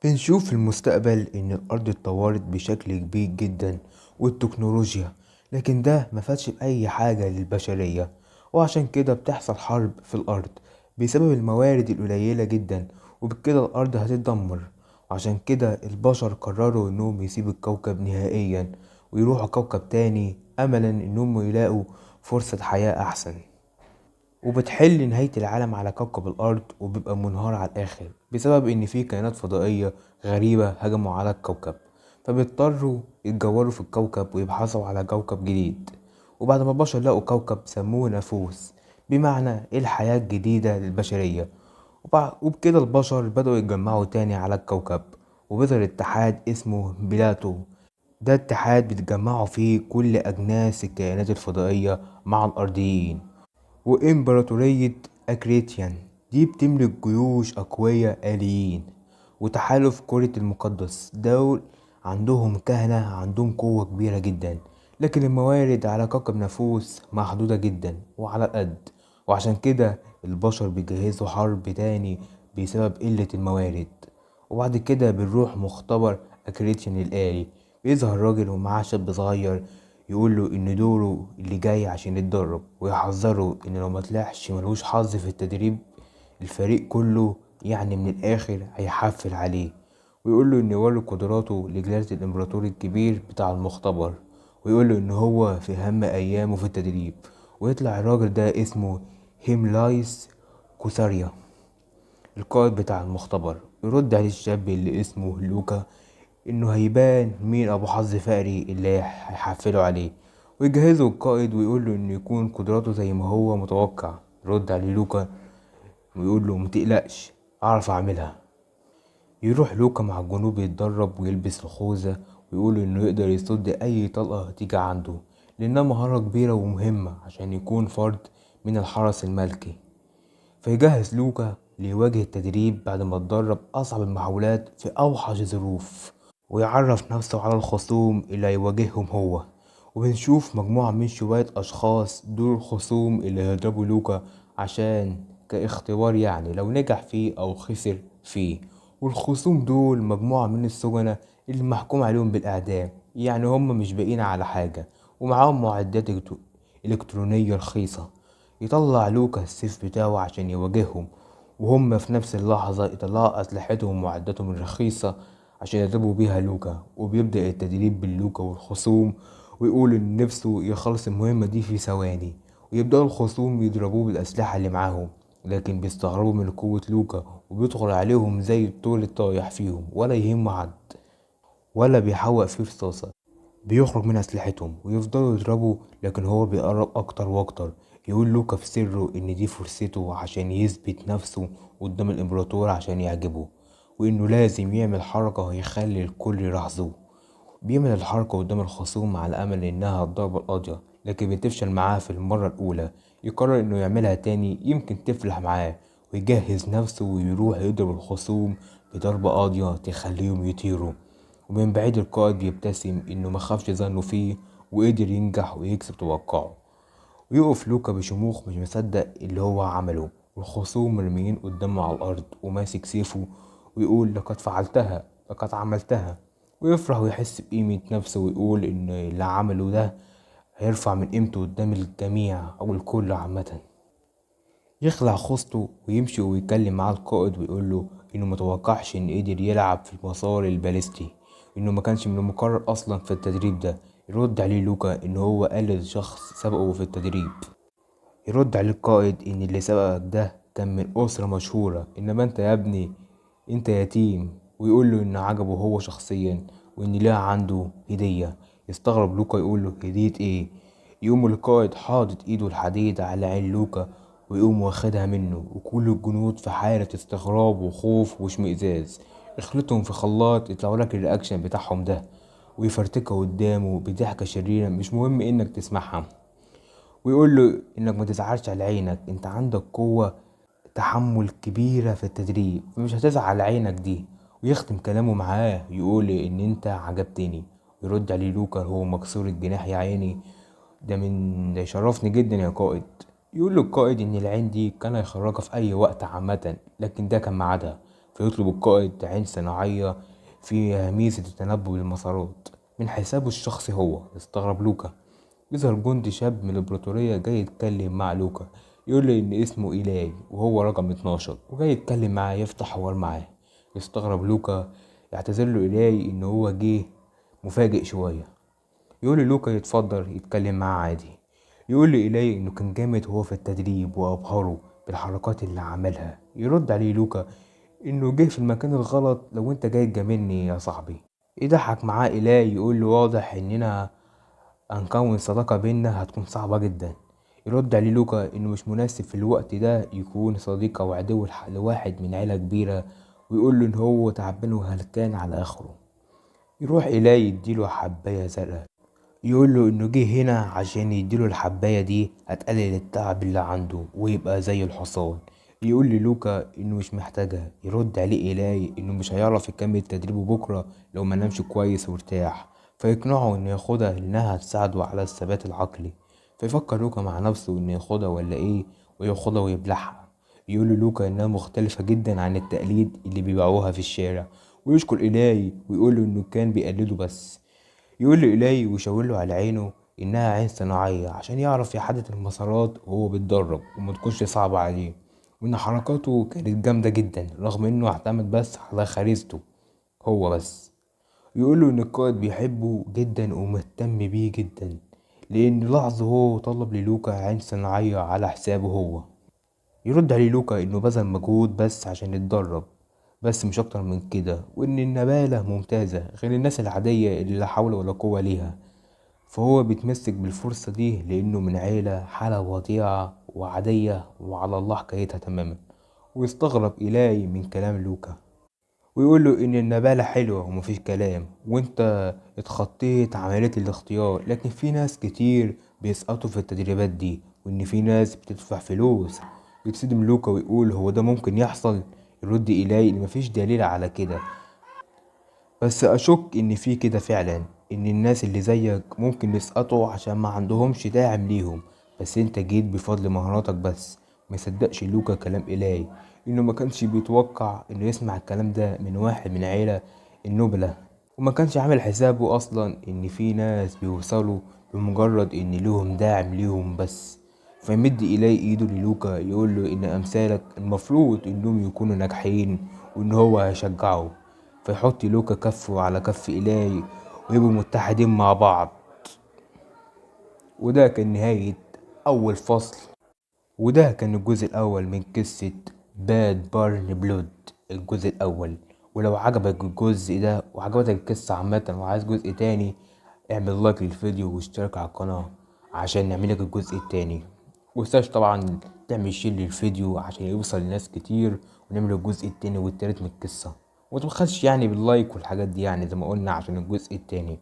بنشوف في المستقبل إن الأرض اتطورت بشكل كبير جدا والتكنولوجيا، لكن ده مفادش بأي حاجة للبشرية. وعشان كده بتحصل حرب في الأرض بسبب الموارد القليلة جدا، وبكده الأرض هتتدمر. وعشان كده البشر قرروا إنهم يسيبوا الكوكب نهائيا ويروحوا كوكب تاني أملا إنهم يلاقوا فرصة حياة أحسن. وبتحل نهاية العالم على كوكب الأرض وبيبقى منهار على الآخر بسبب إن في كائنات فضائية غريبة هجموا على الكوكب، فبيضطروا يتجولوا في الكوكب ويبحثوا على كوكب جديد. وبعد ما البشر لقوا كوكب سموه نافوس، بمعنى الحياة الجديدة للبشرية. وبكده البشر بدأوا يتجمعوا تاني على الكوكب، وبظهر اتحاد اسمه بلاتو. ده اتحاد بيتجمعوا فيه كل أجناس الكائنات الفضائية مع الأرضيين. وإمبراطورية أكريتيان دي بتملك جيوش أقوياء آليين. وتحالف كرة المقدس دول عندهم كهنة عندهم قوة كبيرة جدا، لكن الموارد على كوكب نافوس محدودة جدا وعلى القد. وعشان كده البشر بيجهزوا حرب تاني بسبب قلة الموارد. وبعد كده بنروح مختبر أكريتيان الآلي. بيظهر راجل ومعاه شاب صغير، يقوله ان دوره اللي جاي عشان يتدرب، ويحذره ان لو مطلعش ملهوش حظ في التدريب الفريق كله يعني من الاخر هيحفل عليه. ويقوله ان يوري قدراته لجلالة الامبراطور الكبير بتاع المختبر، ويقوله ان هو في اهم ايامه في التدريب. ويطلع الراجل ده اسمه هيملايس كوساريا، القائد بتاع المختبر. يرد عليه الشاب اللي اسمه لوكا انه هيبان مين ابو حظ فقري اللي هيحفلوا عليه. ويجهزه القائد ويقوله انه يكون قدراته زي ما هو متوقع. يرد عليه لوكا ويقول له متقلقش، اعرف اعملها. يروح لوكا مع الجنوب يتدرب ويلبس الخوذة، ويقول انه يقدر يصد اي طلقة تيجي عنده، لانها مهارة كبيرة ومهمة عشان يكون فرد من الحرس الملكي. فيجهز لوكا ليواجه التدريب بعد ما اتدرب أصعب المحاولات في أوحش الظروف، ويعرف نفسه على الخصوم اللي هيواجههم هو. وبنشوف مجموعة من شوية أشخاص دول الخصوم اللي هيضربوا لوكا عشان كاختبار، يعني لو نجح فيه أو خسر فيه. والخصوم دول مجموعة من السجنة اللي محكوم عليهم بالإعدام، يعني هم مش باقيين على حاجة، ومعاهم معدات إلكترونية رخيصة. يطلع لوكا السيف بتاعه عشان يواجههم، وهم في نفس اللحظة يطلعوا أسلحتهم ومعداتهم الرخيصة عشان يضربوا بيها لوكا. وبيبدأ التدريب بين لوكا والخصوم، ويقول إن نفسه يخلص المهمة دي في ثواني. ويبدأوا الخصوم يضربوه بالأسلحة اللي معاهم، لكن بيستغربوا من قوة لوكا، وبيدخل عليهم زي الطول الطايح فيهم ولا يهم حد، ولا بيحوق فيه رصاصة. بيخرج من أسلحتهم ويفضلوا يضربوا، لكن هو بيقرب أكتر وأكتر. يقول لوكا في سره إن دي فرصته عشان يثبت نفسه قدام الإمبراطور عشان يعجبه، وإنه لازم يعمل حركة يخلي الكل يلاحظوه. بيعمل الحركة قدام الخصوم على أمل إنها الضربة القاضية، لكن بتفشل معاه في المرة الأولى. يقرر إنه يعملها تاني يمكن تفلح معاه، ويجهز نفسه ويروح يضرب الخصوم بضربة قاضية تخليهم يطيروا. ومن بعيد القائد بيبتسم إنه مخافش ظنه فيه وقدر ينجح ويكسب توقعه. ويقف لوكا بشموخ مش مصدق اللي هو عمله، والخصوم مرميين قدامه على الأرض وماسك سيفه، ويقول لقد فعلتها، لقد عملتها. ويفرح ويحس بقيمة نفسه، ويقول إن اللي عمله ده هيرفع من قيمته قدام الجميع أو الكل عامة. يخلع خوذته ويمشي ويتكلم مع القائد ويقول له انه متوقعش ان قدر يلعب في المسار الباليستي، انه ما كانش من المقرر اصلا في التدريب ده. يرد عليه لوكا ان هو قلد شخص سبقه في التدريب. يرد عليه القائد ان اللي سبقك ده كان من اسرة مشهورة، انما انت يا ابني انت يتيم. ويقول له ان عجبه هو شخصيا وان ليها عنده هدية. يستغرب لوكا يقول له هدية ايه؟ يقوم القائد حاطط ايده الحديد على عين لوكا ويقوم واخدها منه، وكل الجنود في حالة استغراب وخوف واشمئزاز. يخلطهم في خلاط يطلعوا لك الرياكشن بتاعهم ده، ويفرتكها قدامه بضحكة شريرة مش مهم انك تسمعها. ويقول له انك ما تزعلش على عينك، انت عندك قوة تحمل كبيرة في التدريب فمش هتزعل على عينك دي. ويختم كلامه معاه يقول ان انت عجبتني. يرد عليه لوكا هو مكسور الجناح يا عيني، ده يشرفني جدا يا قائد. يقول له القائد ان العين دي كان هيخرجها في اي وقت عامة، لكن ده كان ميعادها. فيطلب القائد عين صناعية فيها ميزة التنبؤ بالمسارات من حسابه الشخصي. هو استغرب لوكا. يظهر جندي شاب من الإمبراطورية جاي يتكلم مع لوكا، يقول له إن اسمه إيلاي وهو رقم 12 وجاي يتكلم معاه يفتح حوار معاه. يستغرب لوكا، يعتذر له إيلاي إن هو جه مفاجئ شوية. يقول لوكا يتفضل يتكلم معاه عادي. يقول إيلاي إنه كان جامد وهو في التدريب وأبهره بالحركات اللي عملها. يرد عليه لوكا إنه جه في المكان الغلط لو أنت جاي تجاملني يا صاحبي. يضحك معاه إيلاي، يقول له واضح إننا هنكون صداقة بينا هتكون صعبة جدا. يرد عليه لوكا انه مش مناسب في الوقت ده يكون صديق او عدو لواحد من عيلة كبيرة، ويقول له ان هو تعبان وهلكان على اخره. يروح إيلاي يديله حباية زرقاء، يقول له انه جه هنا عشان يديله الحباية دي هتقلل التعب اللي عنده ويبقى زي الحصان. يقول لوكا انه مش محتاجها. يرد عليه إيلاي انه مش هيعرف يكمل تدريبه بكرة لو ما نامش كويس وارتاح، فيقنعه انه ياخدها لانها هتساعده على الثبات العقلي. فيفكر لوكا مع نفسه انه ياخدها ولا ايه، وياخدها ويبلعها. يقول لوكا انها مختلفة جدا عن التقليد اللي بيبيعوها في الشارع، ويشكر إيلاي ويقول له انه كان بيقلده بس. يقول له إيلاي ويشاور له على عينه إنها عين صناعية عشان يعرف يحدد المسارات وهو بيتدرب وما تكونش صعبة عليه، وإن حركاته كانت جامدة جدا رغم إنه اعتمد بس على خريزته هو بس. يقول له إن القائد بيحبه جدا ومهتم بيه جدا، لأن لاحظ هو طلب للوكا عين صناعية على حسابه هو. يرد عليه لوكا إنه بذل مجهود بس عشان يتدرب بس مش أكتر من كده، وإن النبالة ممتازة غير الناس العادية اللي لا حول ولا قوة ليها. فهو بيتمسك بالفرصة دي لأنه من عيلة حالة وضيعة وعادية وعلى الله حكايتها تماما. ويستغرب إيلاي من كلام لوكا، ويقول له إن النبالة حلوة ومفيش كلام وإنت اتخطيت عملية الاختيار، لكن في ناس كتير بيسقطوا في التدريبات دي وإن في ناس بتدفع فلوس. يتصدم لوكا ويقول هو ده ممكن يحصل؟ يرد إيلاي إن مفيش دليل على كده، بس اشك ان في كده فعلا، ان الناس اللي زيك ممكن يسقطوا عشان ما عندهمش داعم ليهم، بس انت جيت بفضل مهاراتك بس. ما صدقش لوكا كلام إيلاي، انه ما كانش بيتوقع انه يسمع الكلام ده من واحد من عيلة النوبلة، وما كانش عامل حسابه اصلا ان في ناس بيوصلوا بمجرد ان ليهم داعم ليهم بس. فيمد إيلاي ايده للوكا يقول له ان امثالك المفروض انهم يكونوا ناجحين وان هو هيشجعه. فيحط لوكا كفه على كف إيلاي ويبقوا متحدين مع بعض. وده كان نهاية أول فصل، وده كان الجزء الأول من قصة باد بارن بلود الجزء الأول. ولو عجبك الجزء ده وعجبتك القصة عامة وعايز جزء تاني، اعمل لايك للفيديو واشترك على القناة عشان نعملك الجزء التاني. ومتنساش طبعا تعمل شير للفيديو عشان يوصل لناس كتير، ونعمل الجزء التاني والتالت من القصة. ومتبخلش يعني باللايك والحاجات دي يعني زي ما قلنا عشان الجزء التاني.